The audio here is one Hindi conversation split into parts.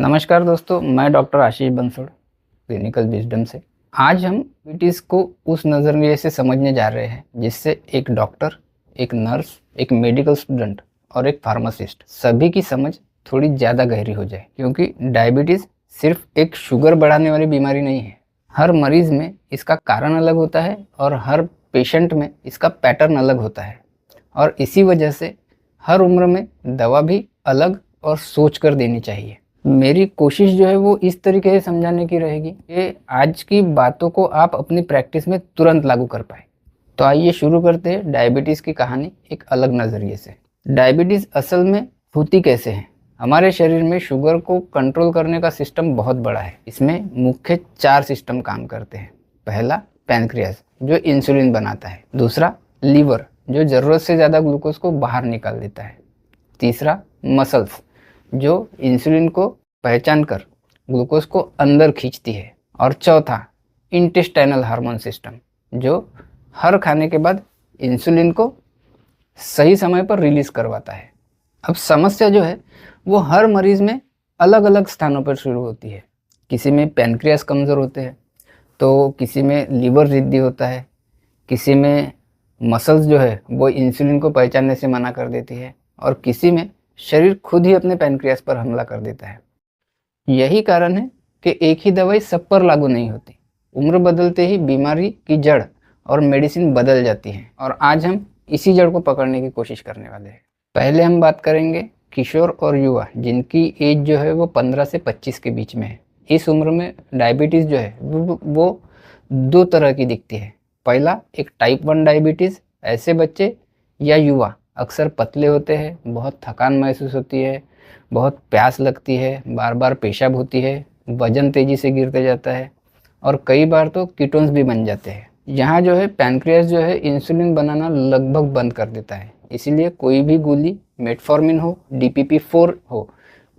नमस्कार दोस्तों, मैं डॉक्टर आशीष बंसोड़ क्लिनिकल विजडम से। आज हम डायबिटीज़ को उस नज़रिए से समझने जा रहे हैं जिससे एक डॉक्टर, एक नर्स, एक मेडिकल स्टूडेंट और एक फार्मासिस्ट सभी की समझ थोड़ी ज़्यादा गहरी हो जाए। क्योंकि डायबिटीज़ सिर्फ एक शुगर बढ़ाने वाली बीमारी नहीं है। हर मरीज़ में इसका कारण अलग होता है और हर पेशेंट में इसका पैटर्न अलग होता है, और इसी वजह से हर उम्र में दवा भी अलग और सोच कर देनी चाहिए। मेरी कोशिश जो है वो इस तरीके से समझाने की रहेगी कि आज की बातों को आप अपनी प्रैक्टिस में तुरंत लागू कर पाए। तो आइए शुरू करते हैं डायबिटीज़ की कहानी एक अलग नज़रिए से। डायबिटीज़ असल में होती कैसे है? हमारे शरीर में शुगर को कंट्रोल करने का सिस्टम बहुत बड़ा है। इसमें मुख्य 4 सिस्टम काम करते हैं। पहला पैनक्रियास जो इंसुलिन बनाता है। दूसरा लीवर जो ज़रूरत से ज़्यादा ग्लूकोज को बाहर निकाल देता है। तीसरा मसल्स जो इंसुलिन को पहचान कर ग्लूकोज को अंदर खींचती है। और चौथा इंटेस्टाइनल हार्मोन सिस्टम जो हर खाने के बाद इंसुलिन को सही समय पर रिलीज़ करवाता है। अब समस्या जो है वो हर मरीज़ में अलग अलग स्थानों पर शुरू होती है। किसी में पैनक्रियास कमज़ोर होते हैं, तो किसी में लीवर ज़िद्दी होता है, किसी में मसल्स जो है वो इंसुलिन को पहचानने से मना कर देती है, और किसी में शरीर खुद ही अपने पैनक्रियास पर हमला कर देता है। यही कारण है कि एक ही दवाई सब पर लागू नहीं होती। उम्र बदलते ही बीमारी की जड़ और मेडिसिन बदल जाती है, और आज हम इसी जड़ को पकड़ने की कोशिश करने वाले हैं। पहले हम बात करेंगे किशोर और युवा, जिनकी एज जो है वो 15 से 25 के बीच में है। इस उम्र में डायबिटीज़ जो है वो 2 तरह की दिखती है। पहला एक टाइप 1 डायबिटीज़। ऐसे बच्चे या युवा अक्सर पतले होते हैं, बहुत थकान महसूस होती है, बहुत प्यास लगती है, बार बार पेशाब होती है, वजन तेज़ी से गिरते जाता है, और कई बार तो कीटोन्स भी बन जाते हैं। यहाँ जो है पैनक्रियास जो है इंसुलिन बनाना लगभग बंद कर देता है। इसीलिए कोई भी गोली, मेटफॉर्मिन हो, DPP-4 हो,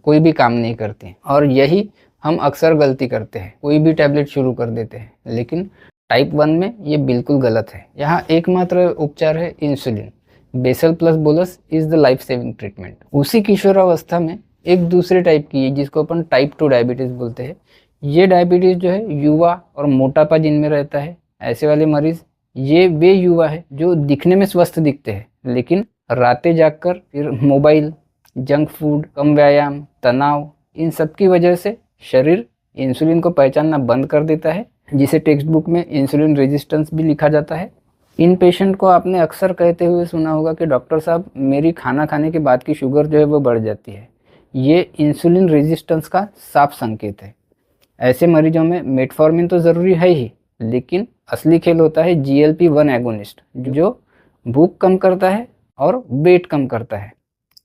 कोई भी काम नहीं करती। और यही हम अक्सर गलती करते हैं, कोई भी टैबलेट शुरू कर देते हैं। लेकिन टाइप 1 में ये बिल्कुल गलत है। यहाँ एकमात्र उपचार है insulin. Basal plus bolus is the life saving treatment. उसी किशोरावस्था में एक दूसरे टाइप की है जिसको अपन टाइप 2 डायबिटीज़ बोलते हैं। ये डायबिटीज़ जो है युवा और मोटापा जिनमें रहता है, ऐसे वाले मरीज़, ये वे युवा है जो दिखने में स्वस्थ दिखते हैं, लेकिन रातें जागकर फिर मोबाइल, जंक फूड, कम व्यायाम, तनाव, इन सब की वजह से शरीर इंसुलिन को पहचानना बंद कर देता है, जिसे टेक्स्ट बुक में इंसुलिन रेजिस्टेंस भी लिखा जाता है। इन पेशेंट को आपने अक्सर कहते हुए सुना होगा कि डॉक्टर साहब मेरी खाना खाने के बाद की शुगर जो है वो बढ़ जाती है। ये इंसुलिन रेजिस्टेंस का साफ संकेत है। ऐसे मरीजों में मेटफॉर्मिन तो ज़रूरी है ही, लेकिन असली खेल होता है GLP-1 एगोनिस्ट, जो भूख कम करता है और वेट कम करता है।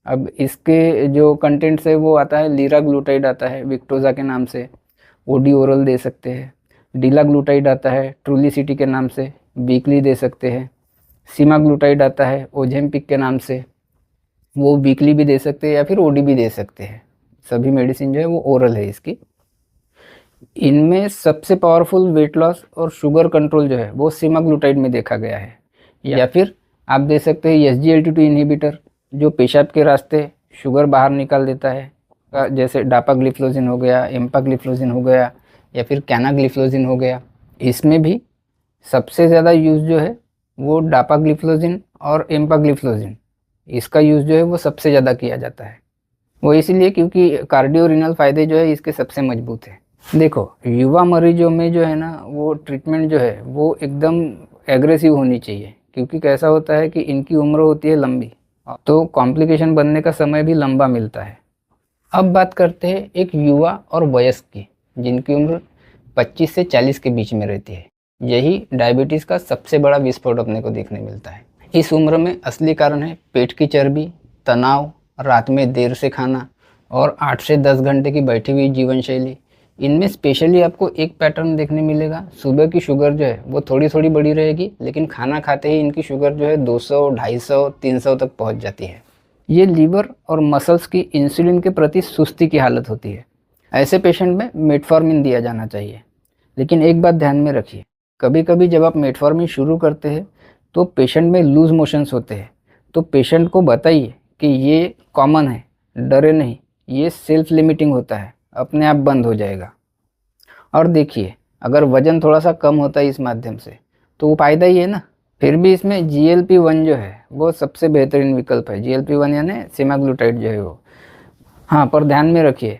अब इसके जो कंटेंट्स है वो आता है, लीराग्लूटाइड आता है विक्टोज़ा के नाम से, OD ओरल दे सकते हैं। डीलाग्लूटाइड आता है ट्रूलीसिटी के नाम से, वीकली दे सकते हैं। सीमाग्लूटाइड आता है ओजेम्पिक के नाम से, वो वीकली भी दे सकते हैं या फिर OD भी दे सकते हैं। सभी मेडिसिन जो है वो ओरल है इसकी। इनमें सबसे पावरफुल वेट लॉस और शुगर कंट्रोल जो है वो सीमाग्लूटाइड में देखा गया है। या फिर आप दे सकते हैं SGLT2 इनहिबिटर, जो पेशाब के रास्ते शुगर बाहर निकाल देता है, जैसे डापाग्लिफ्लोजिन हो गया, एम्पाग्लिफ्लोजिन हो गया, या फिर कैनाग्लिफ्लोजिन हो गया। इसमें भी सबसे ज़्यादा यूज़ जो है वो डापाग्लिफ्लोजिन और एम्पाग्लिफ्लोजिन, इसका यूज़ जो है वो सबसे ज़्यादा किया जाता है। वो इसीलिए क्योंकि कार्डियोरिनल फ़ायदे जो है इसके सबसे मजबूत है। देखो, युवा मरीजों में जो है ना वो ट्रीटमेंट जो है वो एकदम एग्रेसिव होनी चाहिए, क्योंकि कैसा होता है कि इनकी उम्र होती है लंबी, तो कॉम्प्लिकेशन बनने का समय भी लंबा मिलता है। अब बात करते हैं एक युवा और वयस्क की, जिनकी उम्र 25 से 40 के बीच में रहती है। यही डायबिटीज़ का सबसे बड़ा विस्फोट अपने को देखने मिलता है। इस उम्र में असली कारण है पेट की चर्बी, तनाव, रात में देर से खाना और 8 से 10 घंटे की बैठी हुई जीवन शैली। इनमें स्पेशली आपको एक पैटर्न देखने मिलेगा, सुबह की शुगर जो है वो थोड़ी थोड़ी बढ़ी रहेगी, लेकिन खाना खाते ही इनकी शुगर जो है 200, 250, 300 तक पहुंच जाती है। ये लीवर और मसल्स की इंसुलिन के प्रति सुस्ती की हालत होती है। ऐसे पेशेंट में मेटफॉर्मिन दिया जाना चाहिए। लेकिन एक बात ध्यान में रखिए, कभी कभी जब आप मेटफॉर्मिन शुरू करते हैं तो पेशेंट में लूज मोशंस होते हैं, तो पेशेंट को बताइए कि ये कॉमन है, डरे नहीं, ये सेल्फ लिमिटिंग होता है। अपने आप बंद हो जाएगा। और देखिए, अगर वज़न थोड़ा सा कम होता है इस माध्यम से तो वो फ़ायदा ही है ना। फिर भी इसमें GLP-1 जो है वो सबसे बेहतरीन विकल्प है। GLP-1 यानी सेमाग्लूटाइड जो है वो। हाँ, पर ध्यान में रखिए,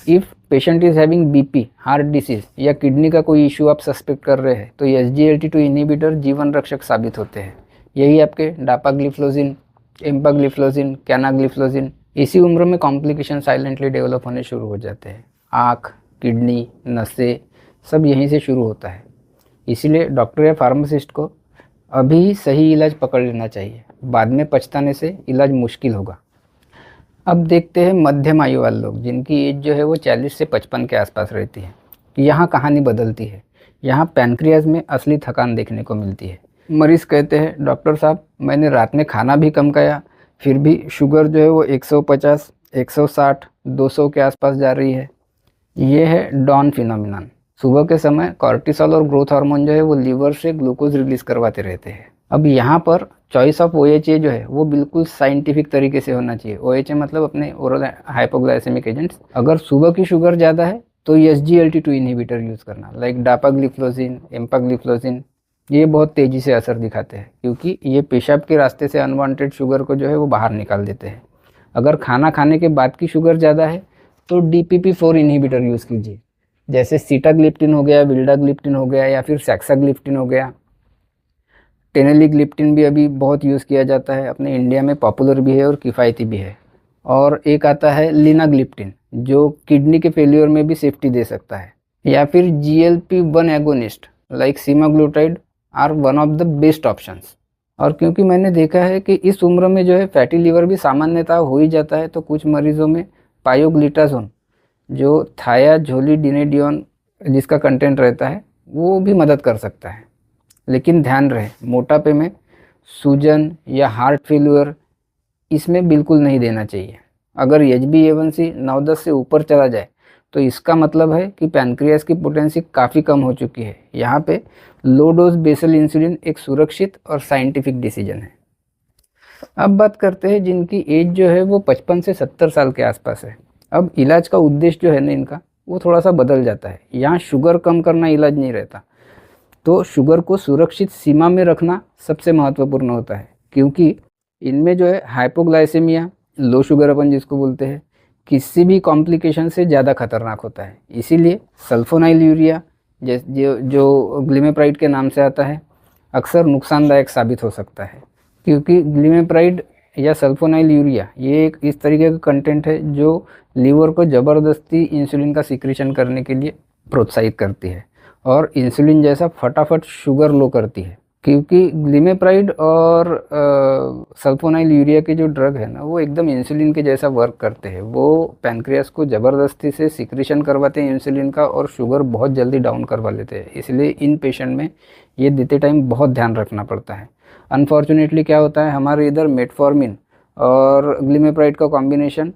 if patient is having BP, heart disease या किडनी का कोई इशू आप सस्पेक्ट कर रहे हैं तो SGLT2 इन्हिबिटर जीवन रक्षक साबित होते हैं। यही आपके डापाग्लिफ्लोजिन, एम्पाग्लिफ्लोजिन, कैनाग्लिफ्लोजिन। इसी उम्र में कॉम्प्लिकेशन साइलेंटली डेवलप होने शुरू हो जाते हैं। आँख, किडनी, नसें सब यहीं से शुरू होता है। इसीलिए डॉक्टर या फार्मासिस्ट को अभी सही इलाज पकड़ लेना चाहिए, बाद में पछताने से इलाज मुश्किल होगा। अब देखते हैं मध्यम आयु वाले लोग, जिनकी एज जो है वो 40 से 55 के आसपास रहती है। यहाँ कहानी बदलती है। यहाँ पैनक्रियाज में असली थकान देखने को मिलती है। मरीज़ कहते हैं, डॉक्टर साहब मैंने रात में खाना भी कम खाया, फिर भी शुगर जो है वो 150, 160, 200 के आसपास जा रही है। ये है डॉन फिनोमिनन। सुबह के समय कॉर्टिसोल और ग्रोथ हार्मोन जो है वो लीवर से ग्लूकोज रिलीज करवाते रहते हैं। अब यहाँ पर चॉइस ऑफ OHA जो है वो बिल्कुल साइंटिफिक तरीके से होना चाहिए। OHA मतलब अपने ओरल हाइपोग्लाइसेमिक एजेंट्स। अगर सुबह की शुगर ज़्यादा है तो SGLT2 इन्हिबिटर यूज़ करना, लाइक डापाग्लिफ्लोजिन, एम्पाग्लिफ्लोजिन। ये बहुत तेज़ी से असर दिखाते हैं क्योंकि ये पेशाब के रास्ते से अनवांटेड शुगर को जो है वो बाहर निकाल देते हैं। अगर खाना खाने के बाद की शुगर ज़्यादा है तो DPP-4 इन्हिबिटर यूज़ कीजिए, जैसे सीटाग्लिप्टिन हो गया, विल्डाग्लिप्टिन हो गया या फिर सैक्साग्लिप्टिन हो गया। टेनेलिग्लिप्टिन भी अभी बहुत यूज़ किया जाता है, अपने इंडिया में पॉपुलर भी है और किफ़ायती भी है। और एक आता है लिनाग्लिप्टिन, जो किडनी के फेलियर में भी सेफ्टी दे सकता है। या फिर GLP-1 agonist like semaglutide are one of the best options. और क्योंकि मैंने देखा है कि इस उम्र में जो है फैटी लीवर भी सामान्यतः हो ही जाता है, तो कुछ मरीजों में पायोग्लिटाजोन, जो थायाजोलिडिनेडियोन जिसका कंटेंट रहता है, वो भी मदद कर सकता है। लेकिन ध्यान रहे, मोटापे में सूजन या हार्ट फेल्यूर इसमें बिल्कुल नहीं देना चाहिए। अगर HbA1c 9-10 से ऊपर चला जाए तो इसका मतलब है कि पैनक्रियास की पोटेंसी काफ़ी कम हो चुकी है। यहाँ पे लो डोज बेसल इंसुलिन एक सुरक्षित और साइंटिफिक डिसीजन है। अब बात करते हैं जिनकी एज जो है वो 55 से 70 साल के आसपास है। अब इलाज का उद्देश्य जो है ना इनका, वो थोड़ा सा बदल जाता है। यहाँ शुगर कम करना इलाज नहीं रहता, तो शुगर को सुरक्षित सीमा में रखना सबसे महत्वपूर्ण होता है, क्योंकि इनमें जो है हाइपोग्लाइसेमिया, लो शुगर अपन जिसको बोलते हैं, किसी भी कॉम्प्लिकेशन से ज़्यादा खतरनाक होता है। इसीलिए सल्फोनाइल यूरिया जो ग्लिमेप्राइड के नाम से आता है, अक्सर नुकसानदायक साबित हो सकता है, क्योंकि ग्लिमेप्राइड या सल्फोनाइल यूरिया ये एक इस तरीके का कंटेंट है जो लीवर को ज़बरदस्ती इंसुलिन का सिक्रीशन करने के लिए प्रोत्साहित करती है और इंसुलिन जैसा फटाफट शुगर लो करती है। क्योंकि ग्लिमेप्राइड और सल्फोनाइल यूरिया के जो ड्रग है ना, वो एकदम इंसुलिन के जैसा वर्क करते हैं। वो पैनक्रियास को ज़बरदस्ती से सिक्रीशन करवाते हैं इंसुलिन का और शुगर बहुत जल्दी डाउन करवा लेते हैं। इसलिए इन पेशेंट में ये देते टाइम बहुत ध्यान रखना पड़ता है। अनफॉर्चुनेटली क्या होता है, हमारे इधर मेटफॉर्मिन और ग्लिमेप्राइड का कॉम्बिनेशन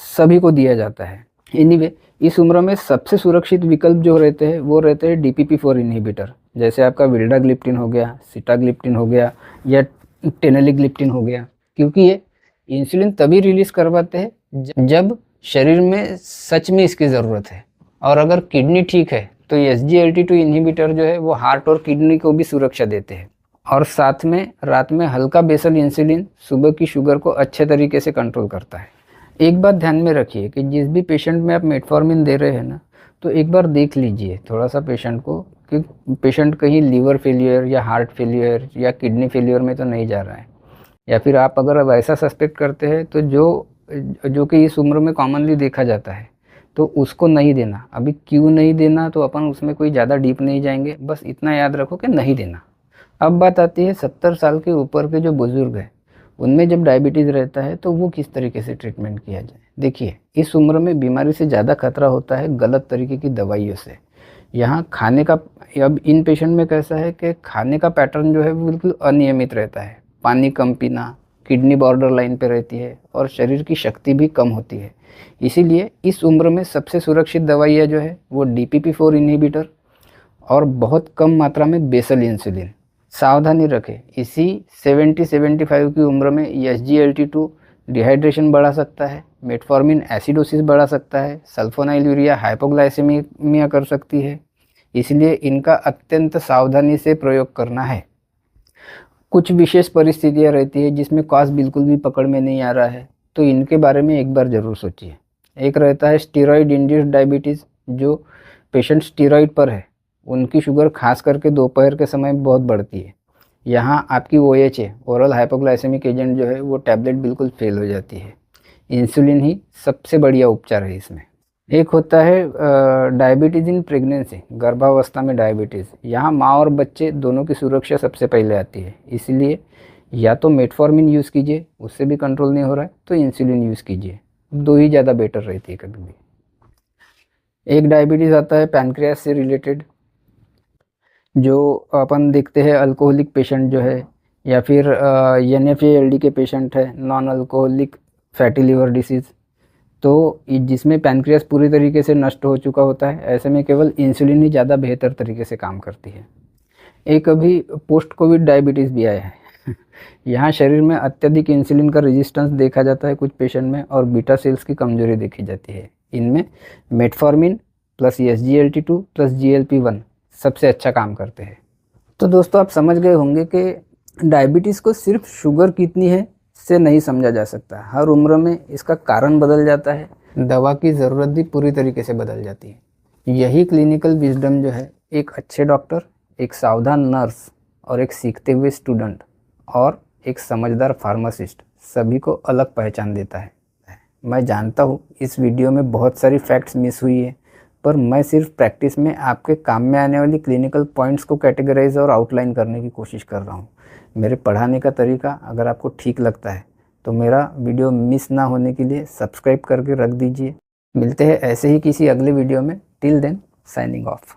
सभी को दिया जाता है। एनीवे, इस उम्र में सबसे सुरक्षित विकल्प जो रहते हैं वो रहते हैं DPP-4 इन्हिबिटर, जैसे आपका विल्डाग्लिप्टिन हो गया, सीटाग्लिप्टिन हो गया या टेनेलिग्लिप्टिन हो गया। क्योंकि ये इंसुलिन तभी रिलीज करवाते हैं जब शरीर में सच में इसकी ज़रूरत है। और अगर किडनी ठीक है तो SGLT2 इन्हिबिटर जो है वो हार्ट और किडनी को भी सुरक्षा देते हैं। और साथ में रात में हल्का बेसल इंसुलिन सुबह की शुगर को अच्छे तरीके से कंट्रोल करता है। एक बात ध्यान में रखिए कि जिस भी पेशेंट में आप मेटफॉर्मिन दे रहे हैं ना, तो एक बार देख लीजिए थोड़ा सा पेशेंट को कि पेशेंट कहीं लीवर फेलियर या हार्ट फेलियर या किडनी फेलियर में तो नहीं जा रहा है। या फिर आप अगर वैसा सस्पेक्ट करते हैं तो जो कि इस उम्र में कॉमनली देखा जाता है, तो उसको नहीं देना। अभी क्यों नहीं देना तो अपन उसमें कोई ज़्यादा डीप नहीं जाएंगे, बस इतना याद रखो कि नहीं देना। अब बात आती है 70 साल के ऊपर के जो बुज़ुर्ग हैं, उनमें जब डायबिटीज़ रहता है तो वो किस तरीके से ट्रीटमेंट किया जाए। देखिए, इस उम्र में बीमारी से ज़्यादा खतरा होता है गलत तरीके की दवाइयों से। यहाँ खाने का, अब इन पेशेंट में कैसा है कि खाने का पैटर्न जो है वो बिल्कुल अनियमित रहता है। पानी कम पीना, किडनी बॉर्डर लाइन पे रहती है और शरीर की शक्ति भी कम होती है। इसीलिए इस उम्र में सबसे सुरक्षित दवाइयाँ जो है वो DPP-4 इन्हिबिटर और बहुत कम मात्रा में बेसल इंसुलिन। सावधानी रखें, इसी 70-75 की उम्र में SGLT2 डिहाइड्रेशन बढ़ा सकता है, मेटफॉर्मिन एसिडोसिस बढ़ा सकता है, सल्फोनाइलूरिया हाइपोग्लाइसेमिया कर सकती है, इसलिए इनका अत्यंत सावधानी से प्रयोग करना है। कुछ विशेष परिस्थितियां रहती है जिसमें कॉज बिल्कुल भी पकड़ में नहीं आ रहा है, तो इनके बारे में एक बार ज़रूर सोचिए। एक रहता है स्टीरॉयड इंड्यूस्ड डायबिटीज़, जो पेशेंट स्टीरॉयड पर है उनकी शुगर खास करके दोपहर के समय बहुत बढ़ती है। यहाँ आपकी OHA ओरल हाइपोग्लाइसेमिक एजेंट जो है वो टैबलेट बिल्कुल फेल हो जाती है। इंसुलिन ही सबसे बढ़िया उपचार है इसमें। एक होता है डायबिटीज़ इन प्रेगनेंसी, गर्भावस्था में डायबिटीज़। यहाँ माँ और बच्चे दोनों की सुरक्षा सबसे पहले आती है, इसलिए या तो मेटफॉर्मिन यूज़ कीजिए, उससे भी कंट्रोल नहीं हो रहा है तो इंसुलिन यूज़ कीजिए, दो ही ज़्यादा बेटर रहती है कभी भी। एक डायबिटीज़ आता है पैनक्रियास से रिलेटेड, जो अपन देखते हैं अल्कोहलिक पेशेंट जो है, या फिर NFA-LD के पेशेंट है, non alcoholic fatty liver disease, तो जिसमें पैनक्रियास पूरी तरीके से नष्ट हो चुका होता है, ऐसे में केवल इंसुलिन ही ज़्यादा बेहतर तरीके से काम करती है। एक अभी पोस्ट कोविड डायबिटीज़ भी आया है यहाँ शरीर में अत्यधिक इंसुलिन का रेजिस्टेंस देखा जाता है कुछ पेशेंट में, और बीटा सेल्स की कमजोरी देखी जाती है। इनमें metformin plus SGLT2 plus GLP-1 सबसे अच्छा काम करते हैं। तो दोस्तों आप समझ गए होंगे कि डायबिटीज़ को सिर्फ शुगर कितनी है से नहीं समझा जा सकता। हर उम्र में इसका कारण बदल जाता है, दवा की ज़रूरत भी पूरी तरीके से बदल जाती है। यही क्लिनिकल विजडम जो है एक अच्छे डॉक्टर, एक सावधान नर्स और एक सीखते हुए स्टूडेंट और एक समझदार फार्मासिस्ट सभी को अलग पहचान देता है। मैं जानता हूँ इस वीडियो में बहुत सारी फैक्ट्स मिस हुई है, पर मैं सिर्फ प्रैक्टिस में आपके काम में आने वाली क्लिनिकल पॉइंट्स को कैटेगराइज और आउटलाइन करने की कोशिश कर रहा हूँ। मेरे पढ़ाने का तरीका अगर आपको ठीक लगता है तो मेरा वीडियो मिस ना होने के लिए सब्सक्राइब करके रख दीजिए। मिलते हैं ऐसे ही किसी अगले वीडियो में। Till then signing of.